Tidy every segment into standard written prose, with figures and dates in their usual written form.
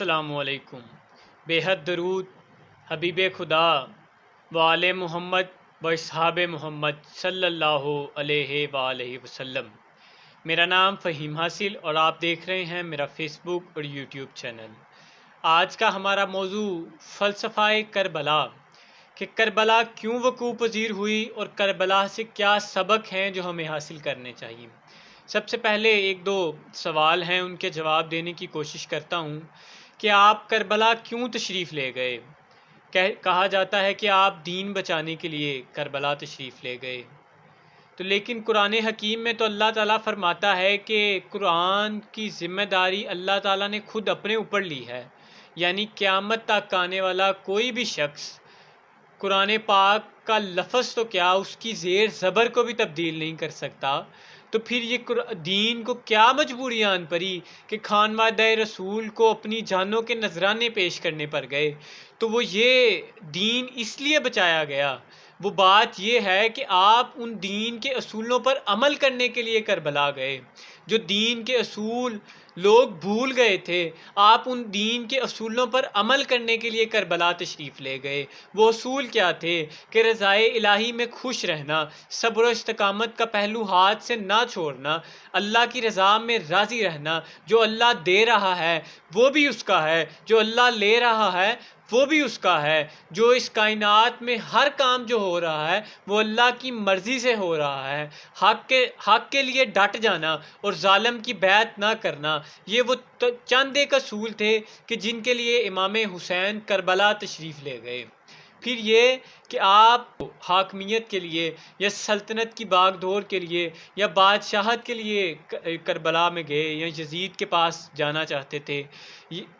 السلام علیکم۔ بے حد درود حبیب خدا و آل محمد و اصحاب محمد صلی اللہ علیہ وآلہ وسلم۔ میرا نام فہیم حاصل اور آپ دیکھ رہے ہیں میرا فیس بک اور یوٹیوب چینل۔ آج کا ہمارا موضوع فلسفہ کربلا کہ کربلا کیوں وقوع پذیر ہوئی اور کربلا سے کیا سبق ہیں جو ہمیں حاصل کرنے چاہیے۔ سب سے پہلے ایک دو سوال ہیں، ان کے جواب دینے کی کوشش کرتا ہوں کہ آپ کربلا کیوں تشریف لے گئے۔ کہا جاتا ہے کہ آپ دین بچانے کے لیے کربلا تشریف لے گئے، تو لیکن قرآن حکیم میں تو اللہ تعالیٰ فرماتا ہے کہ قرآن کی ذمہ داری اللہ تعالیٰ نے خود اپنے اوپر لی ہے، یعنی قیامت تک آنے والا کوئی بھی شخص قرآن پاک کا لفظ تو کیا اس کی زیر زبر کو بھی تبدیل نہیں کر سکتا، تو پھر یہ دین کو کیا مجبوری آن پڑی کہ خانوادہ رسول کو اپنی جانوں کے نذرانے پیش کرنے پر گئے۔ تو وہ یہ دین اس لیے بچایا گیا، وہ بات یہ ہے کہ آپ ان دین کے اصولوں پر عمل کرنے کے لیے کربلا گئے۔ جو دین کے اصول لوگ بھول گئے تھے، آپ ان دین کے اصولوں پر عمل کرنے کے لیے کربلا تشریف لے گئے۔ وہ اصول کیا تھے کہ رضائے الہی میں خوش رہنا، صبر و استقامت کا پہلو ہاتھ سے نہ چھوڑنا، اللہ کی رضا میں راضی رہنا، جو اللہ دے رہا ہے وہ بھی اس کا ہے، جو اللہ لے رہا ہے وہ بھی اس کا ہے، جو اس کائنات میں ہر کام جو ہو رہا ہے وہ اللہ کی مرضی سے ہو رہا ہے، حق کے لیے ڈٹ جانا اور ظالم کی بیعت نہ کرنا۔ یہ وہ چند ایک اصول تھے کہ جن کے لیے امام حسین کربلا تشریف لے گئے۔ پھر یہ کہ آپ حاکمیت کے لیے یا سلطنت کی باغ دور کے لیے یا بادشاہت کے لیے کربلا میں گئے یا یزید کے پاس جانا چاہتے تھے،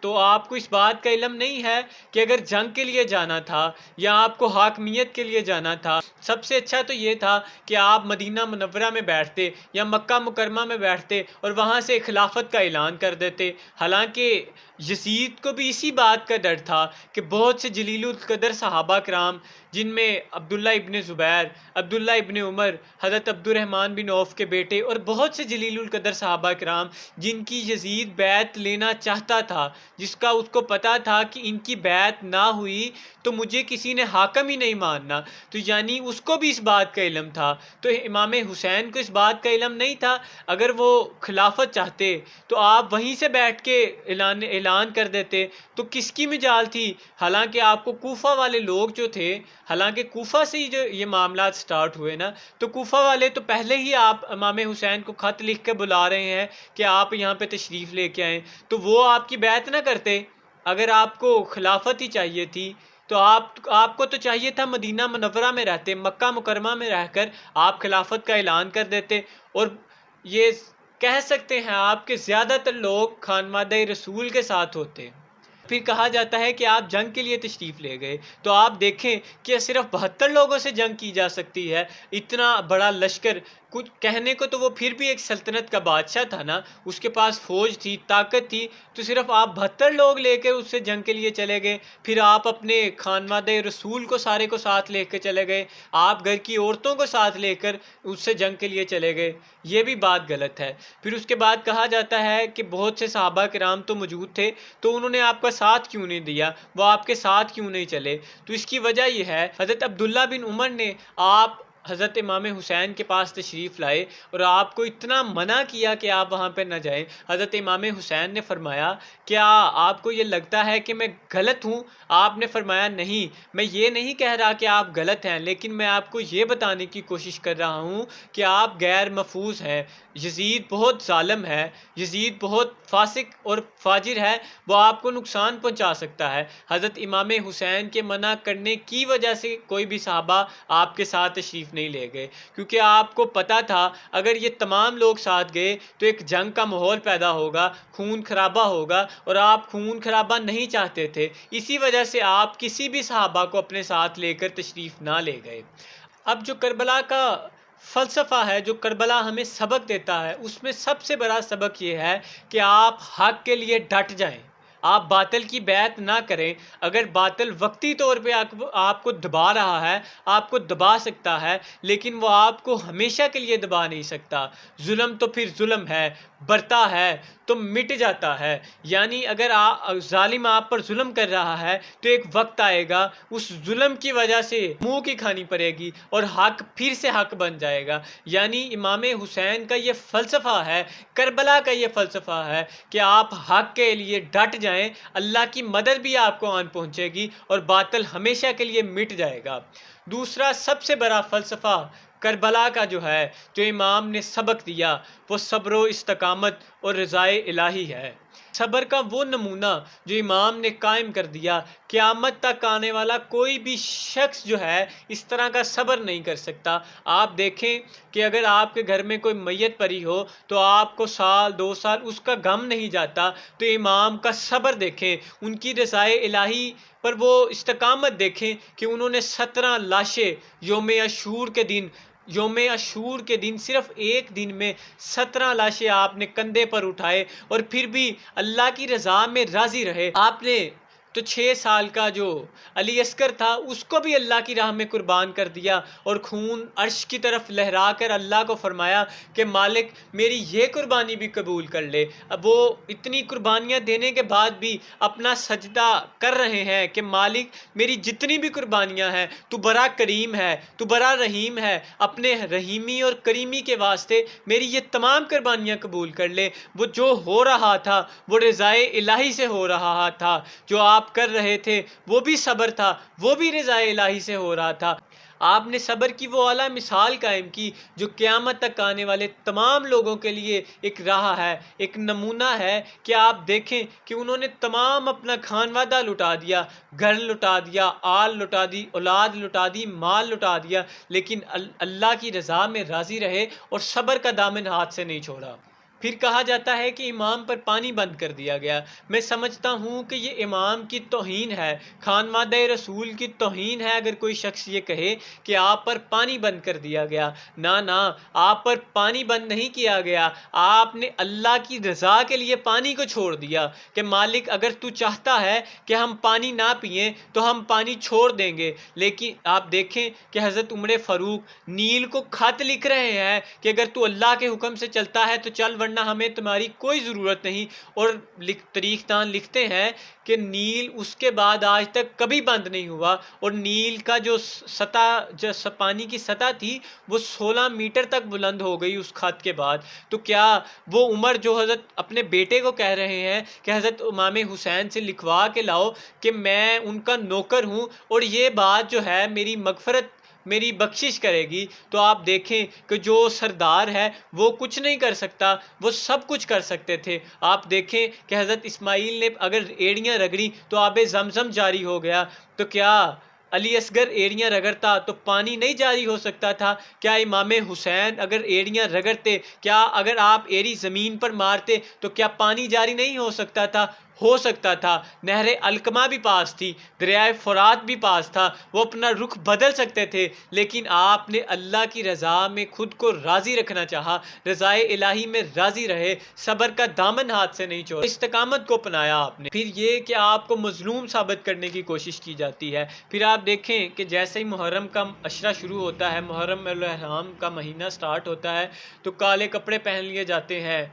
تو آپ کو اس بات کا علم نہیں ہے کہ اگر جنگ کے لیے جانا تھا یا آپ کو حاکمیت کے لیے جانا تھا، سب سے اچھا تو یہ تھا کہ آپ مدینہ منورہ میں بیٹھتے یا مکہ مکرمہ میں بیٹھتے اور وہاں سے خلافت کا اعلان کر دیتے۔ حالانکہ یزید کو بھی اسی بات کا ڈر تھا کہ بہت سے جلیل القدر صحابہ کرام، جن میں عبداللہ ابن زبیر، عبداللہ ابن عمر، حضرت عبد الرحمن بن عوف کے بیٹے اور بہت سے جلیل القدر صحابہ کرام، جن کی یزید بیعت لینا چاہتا تھا، جس کا اس کو پتا تھا کہ ان کی بیعت نہ ہوئی تو مجھے کسی نے حاکم ہی نہیں ماننا، تو یعنی اس کو بھی اس بات کا علم تھا۔ تو امام حسین کو اس بات کا علم نہیں تھا۔ اگر وہ خلافت چاہتے تو آپ وہیں سے بیٹھ کے اعلان کر دیتے، تو کس کی مجال تھی؟ حالانکہ آپ کو کوفہ والے لوگ جو تھے، حالانکہ کوفہ سے ہی جو یہ معاملات سٹارٹ ہوئے نا، تو کوفہ والے تو پہلے ہی آپ امام حسین کو خط لکھ کے بلا رہے ہیں کہ آپ یہاں پہ تشریف لے کے آئیں، تو وہ آپ کی بیعت نہ کرتے۔ اگر آپ کو خلافت ہی چاہیے تھی تو آپ کو تو چاہیے تھا مدینہ منورہ میں رہتے، مکہ مکرمہ میں رہ کر آپ خلافت کا اعلان کر دیتے، اور یہ کہہ سکتے ہیں آپ کے زیادہ تر لوگ خانوادہ رسول کے ساتھ ہوتے۔ پھر کہا جاتا ہے کہ آپ جنگ کے لیے تشریف لے گئے، تو آپ دیکھیں کہ صرف 72 لوگوں سے جنگ کی جا سکتی ہے، اتنا بڑا لشکر۔ کچھ کہنے کو تو وہ پھر بھی ایک سلطنت کا بادشاہ تھا نا، اس کے پاس فوج تھی، طاقت تھی، تو صرف آپ 72 لوگ لے کے اس سے جنگ کے لیے چلے گئے۔ پھر آپ اپنے خانوادہ رسول کو سارے کو ساتھ لے کے چلے گئے، آپ گھر کی عورتوں کو ساتھ لے کر اس سے جنگ کے لیے چلے گئے، یہ بھی بات غلط ہے۔ پھر اس کے بعد کہا جاتا ہے کہ بہت سے صحابہ کرام تو موجود تھے، تو انہوں نے آپ کا ساتھ کیوں نہیں دیا، وہ آپ کے ساتھ کیوں نہیں چلے؟ تو اس کی وجہ یہ ہے، حضرت عبداللہ بن عمر نے آپ حضرت امام حسین کے پاس تشریف لائے اور آپ کو اتنا منع کیا کہ آپ وہاں پہ نہ جائیں۔ حضرت امام حسین نے فرمایا کیا آپ کو یہ لگتا ہے کہ میں غلط ہوں؟ آپ نے فرمایا نہیں، میں یہ نہیں کہہ رہا کہ آپ غلط ہیں، لیکن میں آپ کو یہ بتانے کی کوشش کر رہا ہوں کہ آپ غیر محفوظ ہیں، یزید بہت ظالم ہے، یزید بہت فاسق اور فاجر ہے، وہ آپ کو نقصان پہنچا سکتا ہے۔ حضرت امام حسین کے منع کرنے کی وجہ سے کوئی بھی صحابہ آپ کے ساتھ تشریف نہیں لے گئے، کیونکہ آپ کو پتا تھا اگر یہ تمام لوگ ساتھ گئے تو ایک جنگ کا ماحول پیدا ہوگا، خون خرابہ ہوگا، اور آپ خون خرابہ نہیں چاہتے تھے، اسی وجہ سے آپ کسی بھی صحابہ کو اپنے ساتھ لے کر تشریف نہ لے گئے۔ اب جو کربلا کا فلسفہ ہے، جو کربلا ہمیں سبق دیتا ہے، اس میں سب سے بڑا سبق یہ ہے کہ آپ حق کے لیے ڈٹ جائیں، آپ باطل کی بیعت نہ کریں۔ اگر باطل وقتی طور پہ آپ کو دبا رہا ہے، آپ کو دبا سکتا ہے، لیکن وہ آپ کو ہمیشہ کے لیے دبا نہیں سکتا۔ ظلم تو پھر ظلم ہے، برتا ہے تو مٹ جاتا ہے۔ یعنی اگر ظالم آپ پر ظلم کر رہا ہے تو ایک وقت آئے گا اس ظلم کی وجہ سے منہ کی کھانی پڑے گی اور حق پھر سے حق بن جائے گا۔ یعنی امام حسین کا یہ فلسفہ ہے، کربلا کا یہ فلسفہ ہے کہ آپ حق کے لیے ڈٹ جائیں، اللہ کی مدد بھی آپ کو آن پہنچے گی اور باطل ہمیشہ کے لیے مٹ جائے گا۔ دوسرا سب سے بڑا فلسفہ کربلا کا جو ہے، جو امام نے سبق دیا، وہ صبر و استقامت اور رضائے الہی ہے۔ صبر کا وہ نمونہ جو امام نے قائم کر دیا، قیامت تک آنے والا کوئی بھی شخص جو ہے اس طرح کا صبر نہیں کر سکتا۔ آپ دیکھیں کہ اگر آپ کے گھر میں کوئی میت پڑی ہو تو آپ کو سال 2 سال اس کا غم نہیں جاتا، تو امام کا صبر دیکھیں، ان کی رضائے الہی پر وہ استقامت دیکھیں کہ انہوں نے 17 لاشیں یوم عاشور کے دن صرف ایک دن میں 17 لاشیں آپ نے کندھے پر اٹھائے اور پھر بھی اللہ کی رضا میں راضی رہے۔ آپ نے تو 6 سال کا جو علی اصغر تھا اس کو بھی اللہ کی راہ میں قربان کر دیا اور خون عرش کی طرف لہرا کر اللہ کو فرمایا کہ مالک میری یہ قربانی بھی قبول کر لے۔ اب وہ اتنی قربانیاں دینے کے بعد بھی اپنا سجدہ کر رہے ہیں کہ مالک میری جتنی بھی قربانیاں ہیں تو بڑا کریم ہے، تو بڑا رحیم ہے، اپنے رحیمی اور کریمی کے واسطے میری یہ تمام قربانیاں قبول کر لے۔ وہ جو ہو رہا تھا وہ رضائے الہی سے ہو رہا تھا، جو آپ کر رہے تھے وہ بھی صبر تھا، وہ بھی رضائے الہی سے ہو رہا تھا۔ آپ نے صبر کی وہ اعلیٰ مثال قائم کی جو قیامت تک آنے والے تمام لوگوں کے لیے ایک راہ ہے، ایک نمونہ ہے کہ آپ دیکھیں کہ انہوں نے تمام اپنا خانوادہ لٹا دیا، گھر لٹا دیا، آل لٹا دی، اولاد لٹا دی، مال لٹا دیا، لیکن اللہ کی رضا میں راضی رہے اور صبر کا دامن ہاتھ سے نہیں چھوڑا۔ پھر کہا جاتا ہے کہ امام پر پانی بند کر دیا گیا۔ میں سمجھتا ہوں کہ یہ امام کی توہین ہے، خانوادہ رسول کی توہین ہے اگر کوئی شخص یہ کہے کہ آپ پر پانی بند کر دیا گیا۔ نہ، آپ پر پانی بند نہیں کیا گیا، آپ نے اللہ کی رضا کے لیے پانی کو چھوڑ دیا کہ مالک اگر تو چاہتا ہے کہ ہم پانی نہ پئیں تو ہم پانی چھوڑ دیں گے۔ لیکن آپ دیکھیں کہ حضرت عمر فاروق نیل کو خط لکھ رہے ہیں کہ اگر تو اللہ کے حکم سے چلتا ہے تو چل، ورنہ ہمیں تمہاری کوئی ضرورت نہیں۔ اور تاریخ دان لکھتے ہیں کہ نیل اس کے بعد آج تک کبھی بند نہیں ہوا اور نیل کا جو پانی کی سطح تھی وہ 16 میٹر تک بلند ہو گئی اس خط کے بعد۔ تو کیا وہ عمر جو حضرت اپنے بیٹے کو کہہ رہے ہیں کہ حضرت امام حسین سے لکھوا کے لاؤ کہ میں ان کا نوکر ہوں اور یہ بات جو ہے میری مغفرت، میری بخشش کرے گی، تو آپ دیکھیں کہ جو سردار ہے وہ کچھ نہیں کر سکتا، وہ سب کچھ کر سکتے تھے۔ آپ دیکھیں کہ حضرت اسماعیل نے اگر ایڑیاں رگڑی تو آب زمزم جاری ہو گیا، تو کیا علی اصغر ایڑیاں رگڑتا تو پانی نہیں جاری ہو سکتا تھا؟ کیا امام حسین اگر ایڑیاں رگڑتے، کیا اگر آپ ایڑی زمین پر مارتے تو کیا پانی جاری نہیں ہو سکتا تھا؟ ہو سکتا تھا۔ نہر القمہ بھی پاس تھی، دریائے فرات بھی پاس تھا، وہ اپنا رخ بدل سکتے تھے، لیکن آپ نے اللہ کی رضا میں خود کو راضی رکھنا چاہا، رضائے الہی میں راضی رہے، صبر کا دامن ہاتھ سے نہیں چھوڑا، استقامت کو اپنایا آپ نے۔ پھر یہ کہ آپ کو مظلوم ثابت کرنے کی کوشش کی جاتی ہے۔ پھر آپ دیکھیں کہ جیسے ہی محرم کا عشرہ شروع ہوتا ہے، محرم الحرام کا مہینہ سٹارٹ ہوتا ہے، تو کالے کپڑے پہن لیے جاتے ہیں،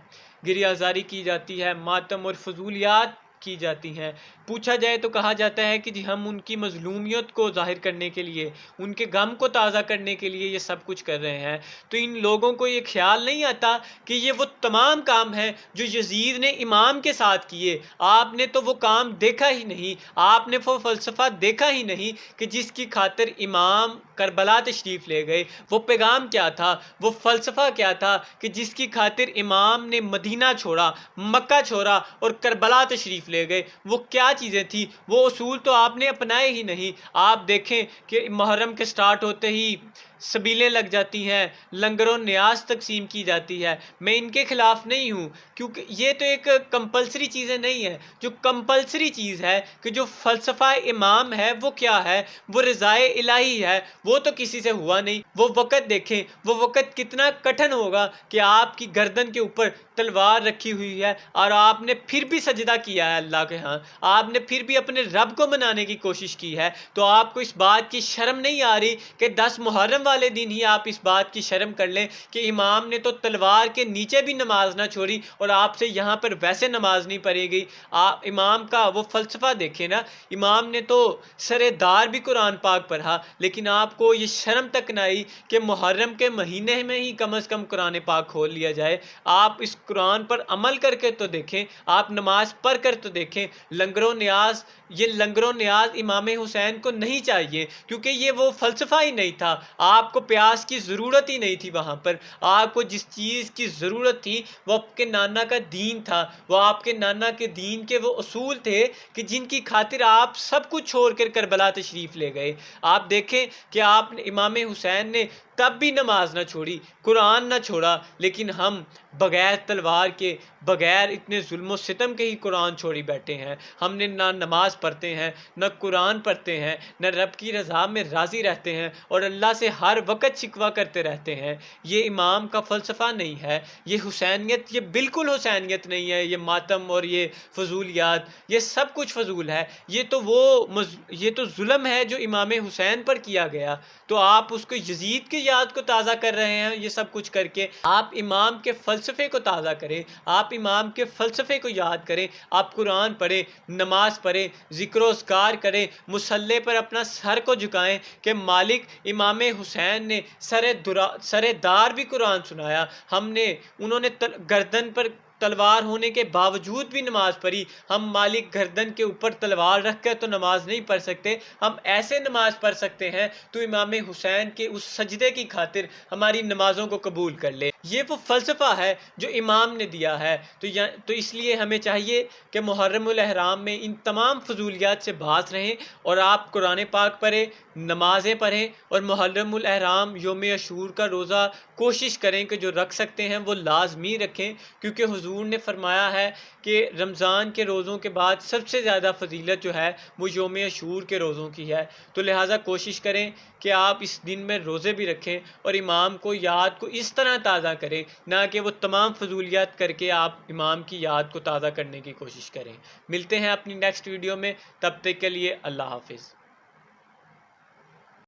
گریہ زاری کی جاتی ہے، ماتم اور فضولیات کی جاتی ہیں۔ پوچھا جائے تو کہا جاتا ہے کہ جی ہم ان کی مظلومیت کو ظاہر کرنے کے لیے، ان کے غم کو تازہ کرنے کے لیے یہ سب کچھ کر رہے ہیں۔ تو ان لوگوں کو یہ خیال نہیں آتا کہ یہ وہ تمام کام ہیں جو یزید نے امام کے ساتھ کیے۔ آپ نے تو وہ کام دیکھا ہی نہیں، آپ نے وہ فلسفہ دیکھا ہی نہیں کہ جس کی خاطر امام کربلا تشریف لے گئے۔ وہ پیغام کیا تھا، وہ فلسفہ کیا تھا کہ جس کی خاطر امام نے مدینہ چھوڑا، مکہ چھوڑا اور کربلا تشریف لے گئے، وہ کیا چیزیں تھیں؟ وہ اصول تو آپ نے اپنائے ہی نہیں۔ آپ دیکھیں کہ محرم کے سٹارٹ ہوتے ہی سبیلیں لگ جاتی ہیں، لنگر و نیاز تقسیم کی جاتی ہے۔ میں ان کے خلاف نہیں ہوں کیونکہ یہ تو ایک کمپلسری چیزیں نہیں ہیں۔ جو کمپلسری چیز ہے کہ جو فلسفہ امام ہے وہ کیا ہے؟ وہ رضائے الہی ہے، وہ تو کسی سے ہوا نہیں۔ وہ وقت دیکھیں، وہ وقت کتنا کٹھن ہوگا کہ آپ کی گردن کے اوپر تلوار رکھی ہوئی ہے اور آپ نے پھر بھی سجدہ کیا ہے اللہ کے ہاں، آپ نے پھر بھی اپنے رب کو منانے کی کوشش کی ہے، تو آپ کو اس بات کی شرم نہیں آ رہی کہ 10 محرم والے دن ہی آپ اس بات کی شرم کر لیں کہ امام نے تو تلوار کے نیچے بھی نماز نہ چھوڑی اور آپ سے یہاں پر ویسے نماز نہیں پڑھی گئی۔ آپ امام کا وہ فلسفہ دیکھیں نا، امام نے تو سر دار بھی قرآن پاک پڑھا، لیکن آپ کو یہ شرم تک نہ آئی کہ محرم کے مہینے میں ہی کم از کم قرآن پاک کھول لیا جائے۔ آپ اس قرآن پر عمل کر کے تو دیکھیں، آپ نماز پڑھ کر تو دیکھیں۔ لنگر و نیاز، یہ لنگر و نیاز امام حسین کو نہیں چاہیے، کیونکہ یہ وہ فلسفہ ہی نہیں تھا۔ آپ کو پیاس کی ضرورت ہی نہیں تھی وہاں پر، آپ کو جس چیز کی ضرورت تھی وہ آپ کے نانا کا دین تھا، وہ آپ کے نانا کے دین کے وہ اصول تھے کہ جن کی خاطر آپ سب کچھ چھوڑ کر کربلا تشریف لے گئے۔ آپ دیکھیں کہ آپ نے امام حسین نے تب بھی نماز نہ چھوڑی، قرآن نہ چھوڑا، لیکن ہم بغیر تلوار کے، بغیر اتنے ظلم و ستم کے ہی قرآن چھوڑی بیٹھے ہیں۔ ہم نے نہ نماز پڑھتے ہیں، نہ قرآن پڑھتے ہیں، نہ رب کی رضا میں راضی رہتے ہیں اور اللہ سے ہر وقت شکوہ کرتے رہتے ہیں۔ یہ امام کا فلسفہ نہیں ہے، یہ حسینیت، یہ بالکل حسینیت نہیں ہے۔ یہ ماتم اور یہ فضولیات، یہ سب کچھ فضول ہے۔ یہ تو ظلم ہے جو امام حسین پر کیا گیا، تو آپ اس کو یزید کی یاد کو تازہ کر رہے ہیں یہ سب کچھ کر کے۔ آپ امام کے فلسفے کو تازہ کریں، آپ امام کے فلسفے کو یاد کریں، آپ قرآن پڑھیں، نماز پڑھیں، ذکر و اذکار کریں، مصلی پر اپنا سر کو جھکائیں کہ مالک امام حسین نے سر دار بھی قرآن سنایا، انہوں نے گردن پر تلوار ہونے کے باوجود بھی نماز پڑھی، ہم مالک گردن کے اوپر تلوار رکھ کر تو نماز نہیں پڑھ سکتے، ہم ایسے نماز پڑھ سکتے ہیں، تو امام حسین کے اس سجدے کی خاطر ہماری نمازوں کو قبول کر لے۔ یہ وہ فلسفہ ہے جو امام نے دیا ہے، تو اس لیے ہمیں چاہیے کہ محرم الاحرام میں ان تمام فضولیات سے باز رہیں اور آپ قرآن پاک پڑھیں، نمازیں پڑھیں اور محرم الاحرام یوم عاشور کا روزہ کوشش کریں کہ جو رکھ سکتے ہیں وہ لازمی رکھیں، کیونکہ حضور نے فرمایا ہے کہ رمضان کے روزوں کے بعد سب سے زیادہ فضیلت جو ہے وہ یوم عاشور کے روزوں کی ہے، تو لہٰذا کوشش کریں کہ آپ اس دن میں روزے بھی رکھیں اور امام کو یاد کو اس طرح تازہ کریں، نہ کہ وہ تمام فضولیات کر کے آپ امام کی یاد کو تازہ کرنے کی کوشش کریں۔ ملتے ہیں اپنی نیکسٹ ویڈیو میں، تب تک کے لیے اللہ حافظ۔